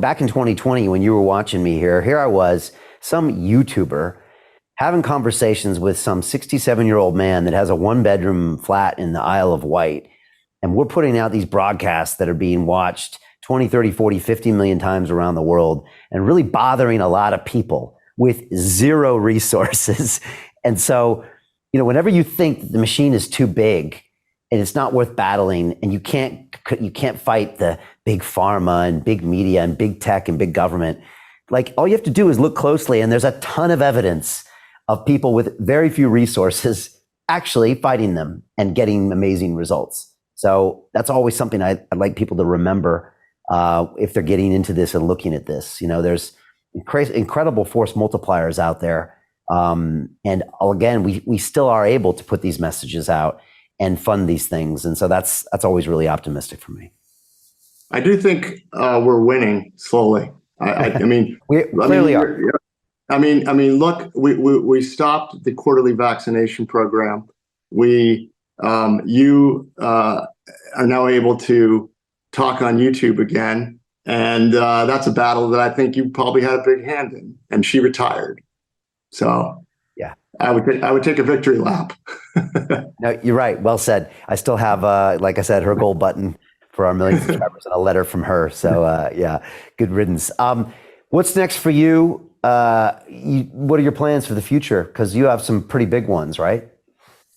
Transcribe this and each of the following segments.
back in 2020 when you were watching me here I was, some YouTuber having conversations with some 67-year-old man that has a 1-bedroom flat in the Isle of Wight. And we're putting out these broadcasts that are being watched 20, 30, 40, 50 million times around the world and really bothering a lot of people with zero resources. And so, whenever you think the machine is too big and it's not worth battling and you can't fight the big pharma and big media and big tech and big government, like all you have to do is look closely, and there's a ton of evidence of people with very few resources actually fighting them and getting amazing results. So that's always something I'd like people to remember if they're getting into this and looking at this. There's incredible force multipliers out there. And again, we still are able to put these messages out and fund these things. And so that's always really optimistic for me. I do think we're winning slowly. I mean, we clearly are. Look, we stopped the quarterly vaccination program. You are now able to talk on YouTube again. And that's a battle that I think you probably had a big hand in, and she retired. So yeah, I would take a victory lap. No, you're right. Well said. I still have, like I said, her gold button for our million subscribers and a letter from her. So yeah, good riddance. What's next for you? What are your plans for the future? Because you have some pretty big ones, right?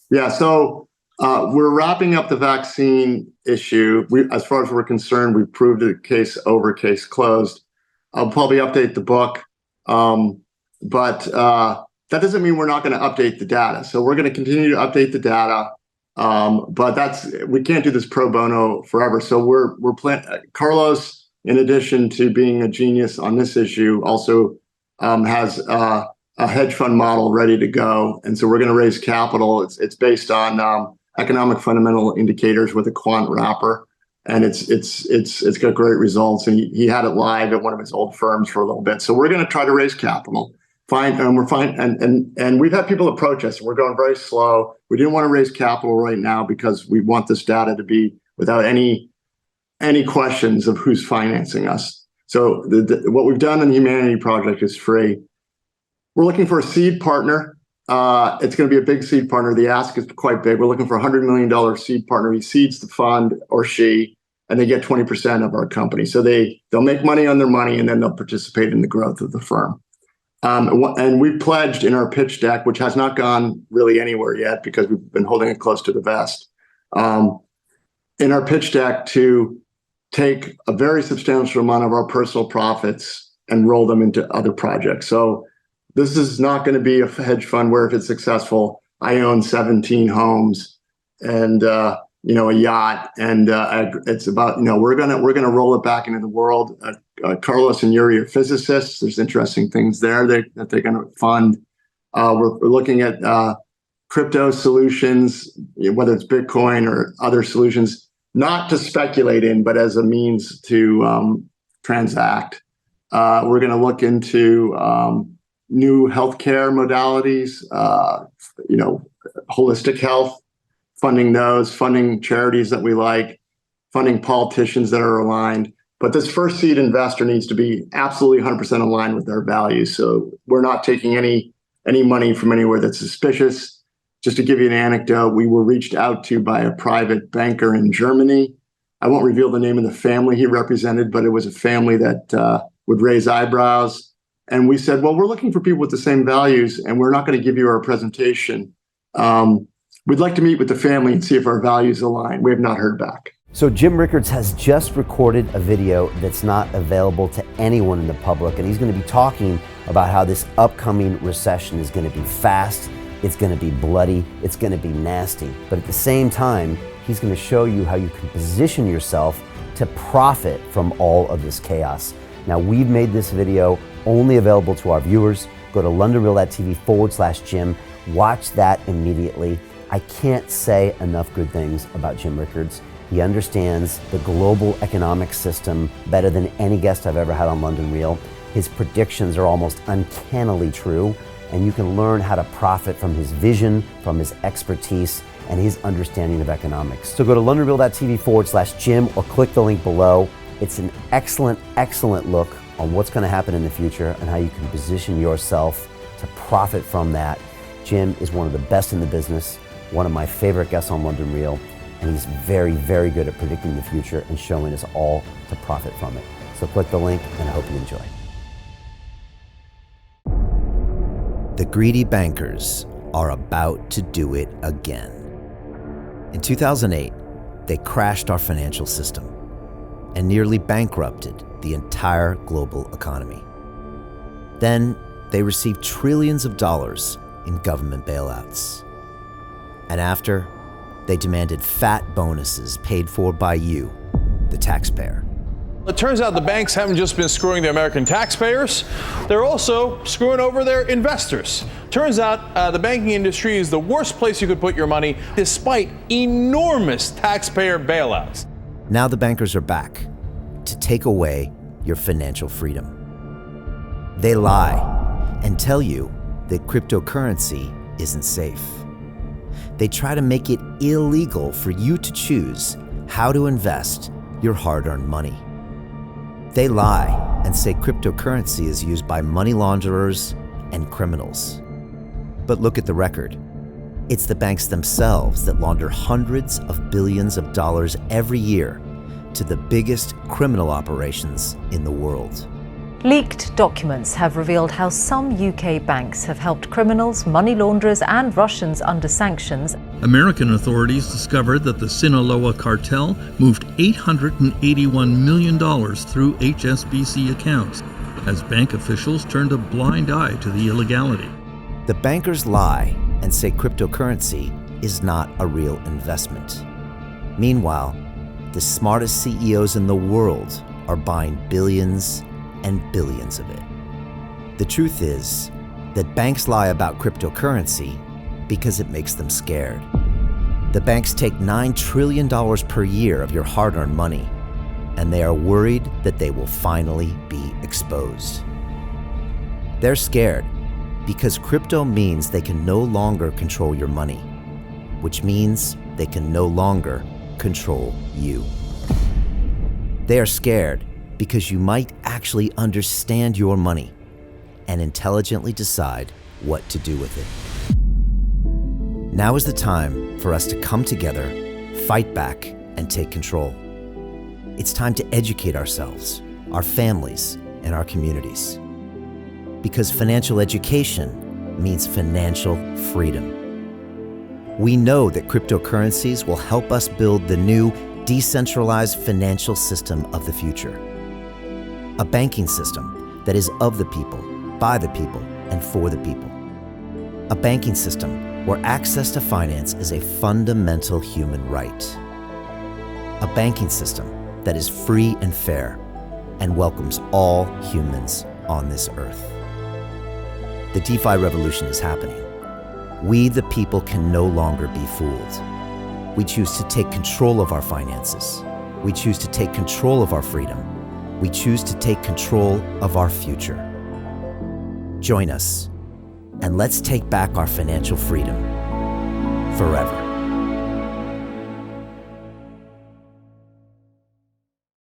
Yeah. So we're wrapping up the vaccine issue. As far as we're concerned, we've proved the case over, case closed. I'll probably update the book. But that doesn't mean we're not going to update the data. So we're going to continue to update the data. But we can't do this pro bono forever. So we're Carlos, in addition to being a genius on this issue, also has a hedge fund model ready to go. And so we're going to raise capital. It's based on economic fundamental indicators with a quant wrapper. And it's got great results. And he had it live at one of his old firms for a little bit. So we're going to try to raise capital. And we've had people approach us. We're going very slow. We didn't want to raise capital right now because we want this data to be without any questions of who's financing us. So what we've done in the Humanity Project is free. We're looking for a seed partner. It's going to be a big seed partner. The ask is quite big. We're looking for a $100 million seed partner. He seeds the fund, or she, and they get 20% of our company. So they'll make money on their money, and then they'll participate in the growth of the firm. And we pledged in our pitch deck, which has not gone really anywhere yet because we've been holding it close to the vest, in our pitch deck to take a very substantial amount of our personal profits and roll them into other projects. So this is not going to be a hedge fund where if it's successful, I own 17 homes and a yacht, and it's about we're gonna roll it back into the world. Carlos and Yuri are physicists. There's interesting things there that they're going to fund. We're looking at crypto solutions, whether it's Bitcoin or other solutions, not to speculate in, but as a means to transact. We're going to look into new healthcare modalities, holistic health, funding those, funding charities that we like, funding politicians that are aligned. But this first seed investor needs to be absolutely 100% aligned with our values. So we're not taking any money from anywhere that's suspicious. Just to give you an anecdote, we were reached out to by a private banker in Germany. I won't reveal the name of the family he represented, but it was a family that would raise eyebrows. And we said, well, we're looking for people with the same values, and we're not going to give you our presentation. We'd like to meet with the family and see if our values align. We have not heard back. So Jim Rickards has just recorded a video that's not available to anyone in the public, and he's going to be talking about how this upcoming recession is going to be fast, it's going to be bloody, it's going to be nasty. But at the same time, he's going to show you how you can position yourself to profit from all of this chaos. Now, we've made this video only available to our viewers. Go to londonreal.tv/Jim. Watch that immediately. I can't say enough good things about Jim Rickards. He understands the global economic system better than any guest I've ever had on London Real. His predictions are almost uncannily true, and you can learn how to profit from his vision, from his expertise, and his understanding of economics. So go to londonreal.tv/Jim or click the link below. It's an excellent, excellent look on what's going to happen in the future and how you can position yourself to profit from that. Jim is one of the best in the business, one of my favorite guests on London Real, and he's very, very good at predicting the future and showing us all to profit from it. So click the link, and I hope you enjoy. The greedy bankers are about to do it again. In 2008, they crashed our financial system and nearly bankrupted the entire global economy. Then they received trillions of dollars in government bailouts. And after, they demanded fat bonuses paid for by you, the taxpayer. It turns out the banks haven't just been screwing the American taxpayers, they're also screwing over their investors. Turns out the banking industry is the worst place you could put your money, despite enormous taxpayer bailouts. Now the bankers are back to take away your financial freedom. They lie and tell you that cryptocurrency isn't safe. They try to make it illegal for you to choose how to invest your hard-earned money. They lie and say cryptocurrency is used by money launderers and criminals. But look at the record. It's the banks themselves that launder hundreds of billions of dollars every year to the biggest criminal operations in the world. Leaked documents have revealed how some UK banks have helped criminals, money launderers and Russians under sanctions. American authorities discovered that the Sinaloa cartel moved $881 million through HSBC accounts as bank officials turned a blind eye to the illegality. The bankers lie and say cryptocurrency is not a real investment. Meanwhile, the smartest CEOs in the world are buying billions and billions of it. The truth is that banks lie about cryptocurrency because it makes them scared. The banks take $9 trillion per year of your hard-earned money, and they are worried that they will finally be exposed. They're scared because crypto means they can no longer control your money, which means they can no longer control you. They are scared because you might actually understand your money and intelligently decide what to do with it. Now is the time for us to come together, fight back, and take control. It's time to educate ourselves, our families, and our communities. Because financial education means financial freedom. We know that cryptocurrencies will help us build the new decentralized financial system of the future. A banking system that is of the people, by the people, and for the people. A banking system where access to finance is a fundamental human right. A banking system that is free and fair and welcomes all humans on this earth. The DeFi revolution is happening. We, the people, can no longer be fooled. We choose to take control of our finances. We choose to take control of our freedom. We choose to take control of our future. Join us, and let's take back our financial freedom forever.